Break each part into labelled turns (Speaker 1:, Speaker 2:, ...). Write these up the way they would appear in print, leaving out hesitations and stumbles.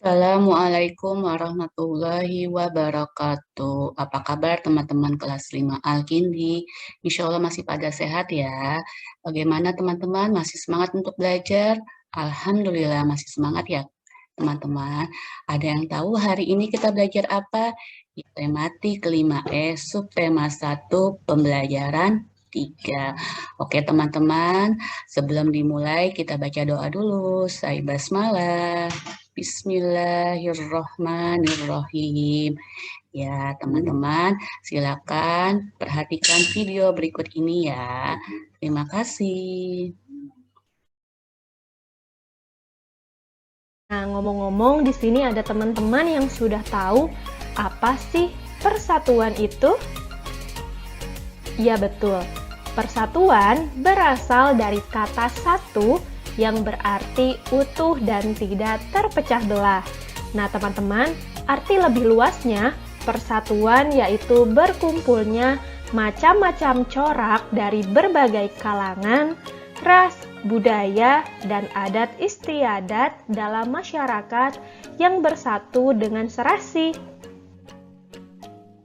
Speaker 1: Assalamualaikum warahmatullahi wabarakatuh. Apa kabar teman-teman kelas 5 Al-Kindi? Insya Allah masih pada sehat ya. Bagaimana teman-teman? Masih semangat untuk belajar? Alhamdulillah masih semangat ya teman-teman. Ada yang tahu hari ini kita belajar apa? Ya, tematik 5E, subtema 1, pembelajaran 3. Oke teman-teman, sebelum dimulai kita baca doa dulu. Saya basmalah. Bismillahirrohmanirrohim. Ya, teman-teman, silakan perhatikan video berikut ini ya. Terima kasih.
Speaker 2: Nah, ngomong-ngomong, di sini ada teman-teman yang sudah tahu apa sih persatuan itu? Iya betul, persatuan berasal dari kata satu yang berarti utuh dan tidak terpecah belah. Nah teman-teman, arti lebih luasnya, persatuan yaitu berkumpulnya macam-macam corak dari berbagai kalangan, ras, budaya, dan adat istiadat dalam masyarakat yang bersatu dengan serasi.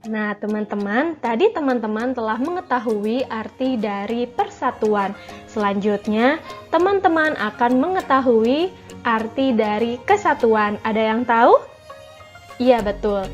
Speaker 2: Nah, teman-teman, tadi teman-teman telah mengetahui arti dari persatuan. Selanjutnya, teman-teman akan mengetahui arti dari kesatuan. Ada yang tahu? Iya, betul.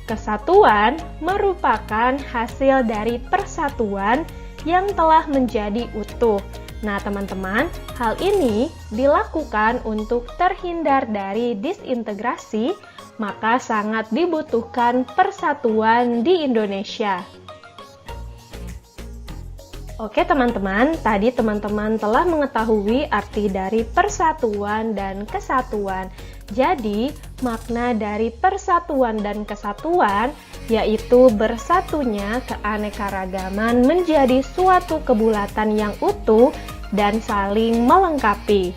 Speaker 2: Kesatuan merupakan hasil dari persatuan yang telah menjadi utuh. Nah, teman-teman, hal ini dilakukan untuk terhindar dari disintegrasi, maka sangat dibutuhkan persatuan di Indonesia. Oke teman-teman, tadi teman-teman telah mengetahui arti dari persatuan dan kesatuan. Jadi, makna dari persatuan dan kesatuan yaitu bersatunya keanekaragaman menjadi suatu kebulatan yang utuh dan saling melengkapi.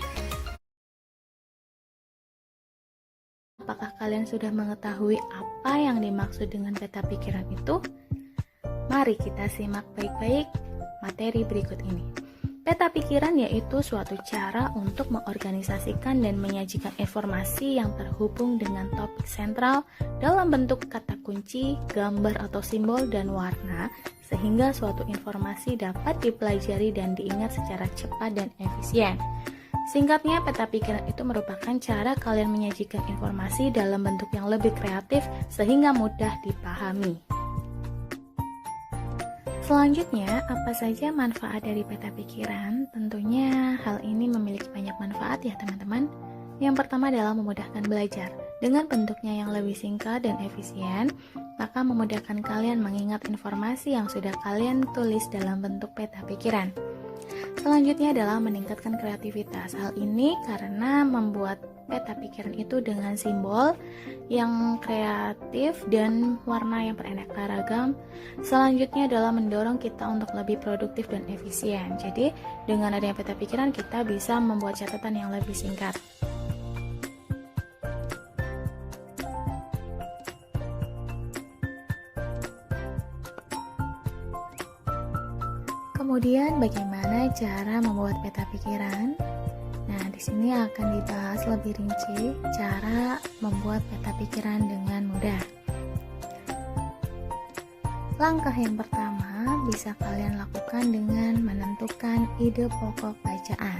Speaker 3: Apakah kalian sudah mengetahui apa yang dimaksud dengan peta pikiran itu? Mari kita simak baik-baik materi berikut ini. Peta pikiran yaitu suatu cara untuk mengorganisasikan dan menyajikan informasi yang terhubung dengan topik sentral dalam bentuk kata kunci, gambar atau simbol, dan warna, sehingga suatu informasi dapat dipelajari dan diingat secara cepat dan efisien. Singkatnya, peta pikiran itu merupakan cara kalian menyajikan informasi dalam bentuk yang lebih kreatif sehingga mudah dipahami. Selanjutnya, apa saja manfaat dari peta pikiran? Tentunya hal ini memiliki banyak manfaat ya teman-teman. Yang pertama adalah memudahkan belajar. Dengan bentuknya yang lebih singkat dan efisien, maka memudahkan kalian mengingat informasi yang sudah kalian tulis dalam bentuk peta pikiran. Selanjutnya adalah meningkatkan kreativitas. Hal ini karena membuat peta pikiran itu dengan simbol yang kreatif dan warna yang beraneka ragam. Selanjutnya adalah mendorong kita untuk lebih produktif dan efisien. Jadi, dengan adanya peta pikiran kita bisa membuat catatan yang lebih singkat. Kemudian bagaimana cara membuat peta pikiran? Nah, di sini akan dibahas lebih rinci cara membuat peta pikiran dengan mudah. Langkah yang pertama bisa kalian lakukan dengan menentukan ide pokok bacaan.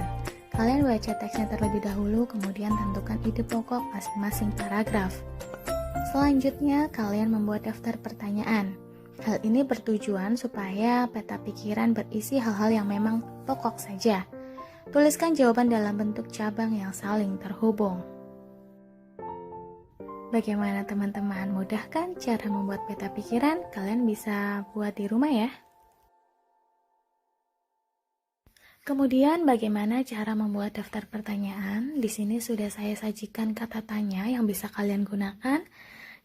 Speaker 3: Kalian baca teksnya terlebih dahulu, kemudian tentukan ide pokok masing-masing paragraf. Selanjutnya, kalian membuat daftar pertanyaan. Hal ini bertujuan supaya peta pikiran berisi hal-hal yang memang pokok saja. Tuliskan jawaban dalam bentuk cabang yang saling terhubung. Bagaimana teman-teman? Mudah kan cara membuat peta pikiran? Kalian bisa buat di rumah ya. Kemudian bagaimana cara membuat daftar pertanyaan? Di sini sudah saya sajikan kata tanya yang bisa kalian gunakan,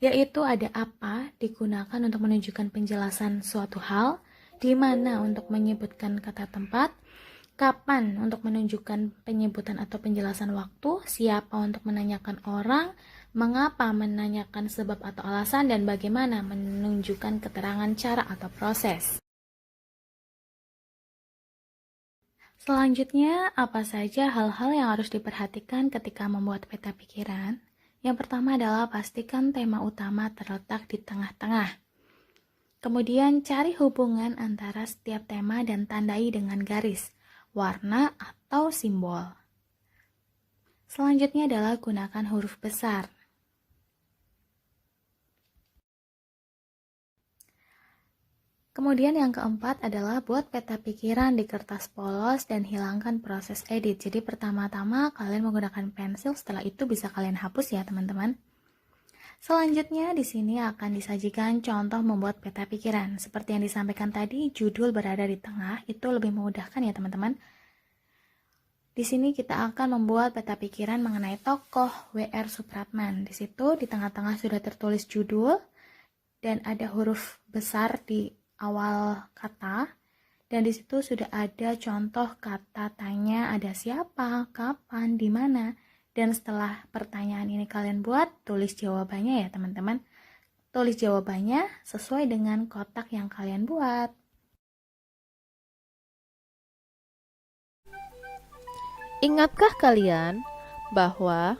Speaker 3: yaitu ada apa digunakan untuk menunjukkan penjelasan suatu hal, di mana untuk menyebutkan kata tempat, kapan untuk menunjukkan penyebutan atau penjelasan waktu, siapa untuk menanyakan orang, mengapa menanyakan sebab atau alasan, dan bagaimana menunjukkan keterangan cara atau proses. Selanjutnya, apa saja hal-hal yang harus diperhatikan ketika membuat peta pikiran? Yang pertama adalah pastikan tema utama terletak di tengah-tengah. Kemudian cari hubungan antara setiap tema dan tandai dengan garis, warna, atau simbol. Selanjutnya adalah gunakan huruf besar. Kemudian yang keempat adalah buat peta pikiran di kertas polos dan hilangkan proses edit. Jadi pertama-tama kalian menggunakan pensil, setelah itu bisa kalian hapus ya teman-teman. Selanjutnya di sini akan disajikan contoh membuat peta pikiran. Seperti yang disampaikan tadi, judul berada di tengah, itu lebih memudahkan ya teman-teman. Di sini kita akan membuat peta pikiran mengenai tokoh W.R. Supratman. Di situ di tengah-tengah sudah tertulis judul dan ada huruf besar di awal kata. Dan di situ sudah ada contoh kata tanya, ada siapa, kapan, di mana. Dan setelah pertanyaan ini kalian buat, tulis jawabannya ya teman-teman. Tulis jawabannya sesuai dengan kotak yang kalian buat.
Speaker 4: Ingatkah kalian bahwa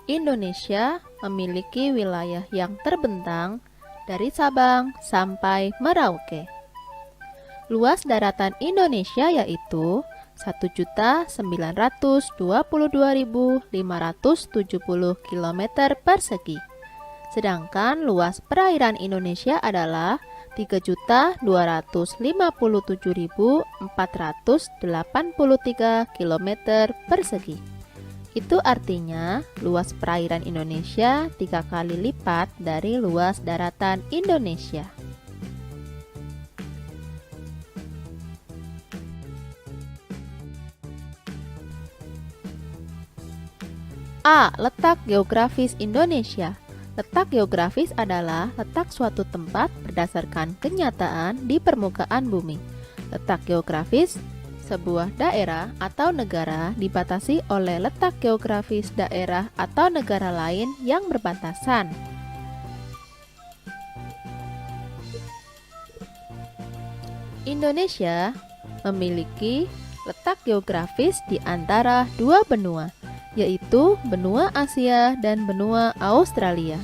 Speaker 4: Indonesia memiliki wilayah yang terbentang dari Sabang sampai Merauke? Luas daratan Indonesia yaitu 1.922.570 km persegi. Sedangkan luas perairan Indonesia adalah 3.257.483 km persegi. Itu artinya luas perairan Indonesia 3 kali lipat dari luas daratan Indonesia. A. Letak geografis Indonesia. Letak geografis adalah letak suatu tempat berdasarkan kenyataan di permukaan bumi. Letak geografis sebuah daerah atau negara dibatasi oleh letak geografis daerah atau negara lain yang berbatasan. Indonesia memiliki letak geografis di antara dua benua, yaitu benua Asia dan benua Australia.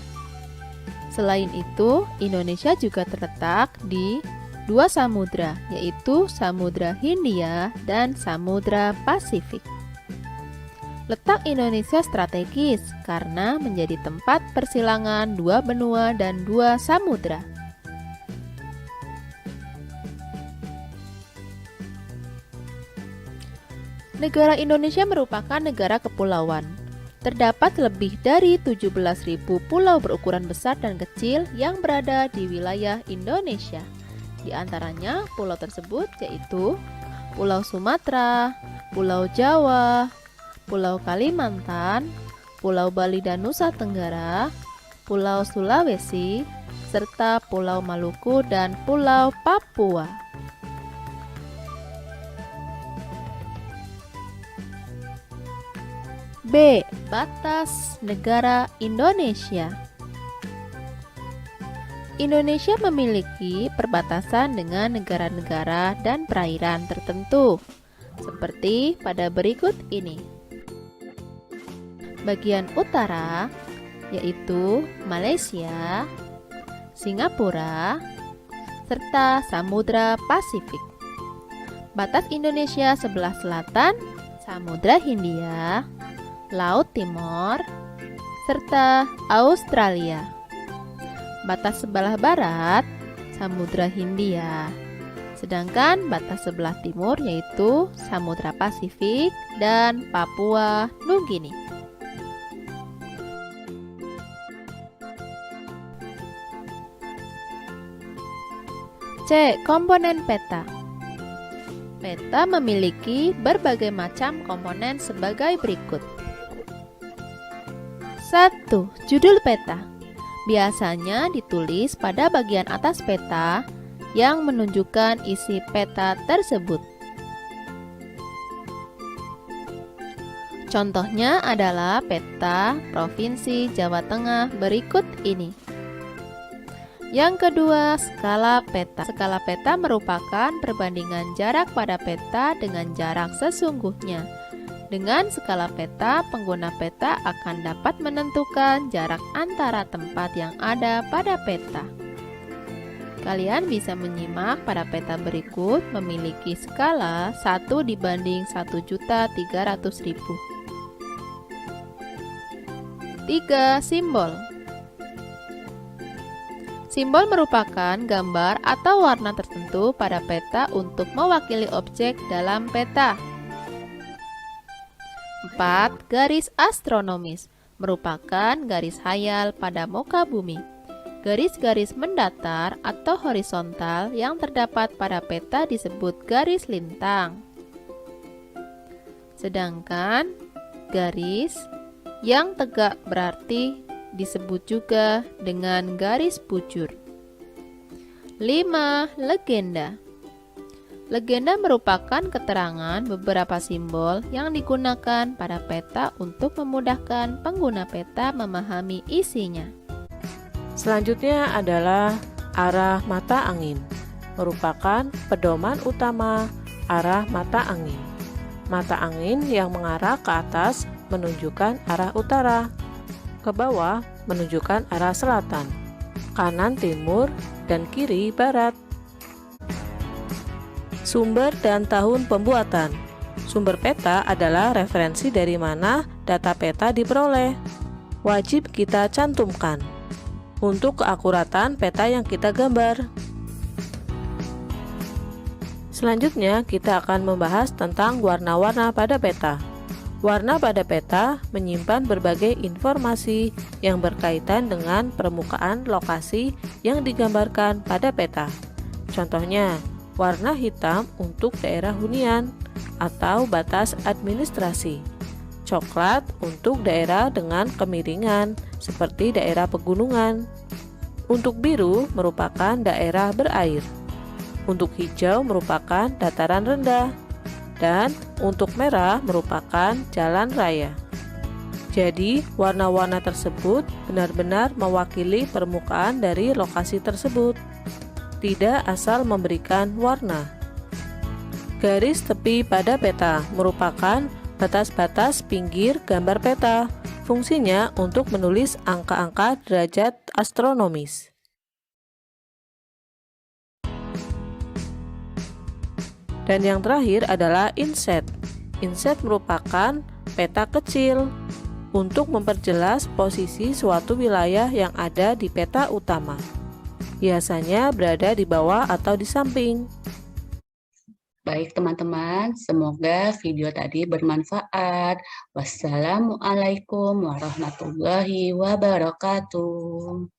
Speaker 4: Selain itu, Indonesia juga terletak di dua samudra, yaitu Samudra Hindia dan Samudra Pasifik. Letak Indonesia strategis karena menjadi tempat persilangan dua benua dan dua samudra. Negara Indonesia merupakan negara kepulauan. Terdapat lebih dari 17.000 pulau berukuran besar dan kecil yang berada di wilayah Indonesia. Di antaranya pulau tersebut yaitu Pulau Sumatera, Pulau Jawa, Pulau Kalimantan, Pulau Bali dan Nusa Tenggara, Pulau Sulawesi, serta Pulau Maluku dan Pulau Papua. B. Batas negara Indonesia. Indonesia memiliki perbatasan dengan negara-negara dan perairan tertentu, seperti pada berikut ini. Bagian utara yaitu Malaysia, Singapura, serta Samudra Pasifik. Batas Indonesia sebelah selatan, Samudra Hindia, Laut Timur, serta Australia. Batas sebelah barat, Samudra Hindia. Sedangkan batas sebelah timur yaitu Samudra Pasifik dan Papua Nugini. C. Komponen peta. Peta memiliki berbagai macam komponen sebagai berikut. 1. Judul peta. Biasanya ditulis pada bagian atas peta yang menunjukkan isi peta tersebut. Contohnya adalah peta Provinsi Jawa Tengah berikut ini. Yang kedua, skala peta. Skala peta merupakan perbandingan jarak pada peta dengan jarak sesungguhnya. Dengan skala peta, pengguna peta akan dapat menentukan jarak antara tempat yang ada pada peta. Kalian bisa menyimak pada peta berikut memiliki skala 1:1.300.000. 3. Simbol. Simbol merupakan gambar atau warna tertentu pada peta untuk mewakili objek dalam peta. 4. Garis astronomis merupakan garis hayal pada muka bumi. Garis-garis mendatar atau horizontal yang terdapat pada peta disebut garis lintang. Sedangkan garis yang tegak berarti disebut juga dengan garis bujur. 5. Legenda. Legenda merupakan keterangan beberapa simbol yang digunakan pada peta untuk memudahkan pengguna peta memahami isinya.
Speaker 5: Selanjutnya adalah arah mata angin, merupakan pedoman utama arah mata angin. Mata angin yang mengarah ke atas menunjukkan arah utara, ke bawah menunjukkan arah selatan, kanan timur, dan kiri barat. Sumber dan tahun pembuatan. Sumber peta adalah referensi dari mana data peta diperoleh. Wajib kita cantumkan untuk keakuratan peta yang kita gambar. Selanjutnya, kita akan membahas tentang warna-warna pada peta. Warna pada peta menyimpan berbagai informasi yang berkaitan dengan permukaan lokasi yang digambarkan pada peta. Contohnya, warna hitam untuk daerah hunian atau batas administrasi, coklat untuk daerah dengan kemiringan seperti daerah pegunungan, untuk biru merupakan daerah berair, untuk hijau merupakan dataran rendah, dan untuk merah merupakan jalan raya. Jadi, warna-warna tersebut benar-benar mewakili permukaan dari lokasi tersebut, tidak asal memberikan warna. Garis tepi pada peta merupakan batas-batas pinggir gambar peta. Fungsinya untuk menulis angka-angka derajat astronomis. Dan yang terakhir adalah inset. Inset merupakan peta kecil untuk memperjelas posisi suatu wilayah yang ada di peta utama. Biasanya berada di bawah atau di samping.
Speaker 1: Baik teman-teman, semoga video tadi bermanfaat. Wassalamualaikum warahmatullahi wabarakatuh.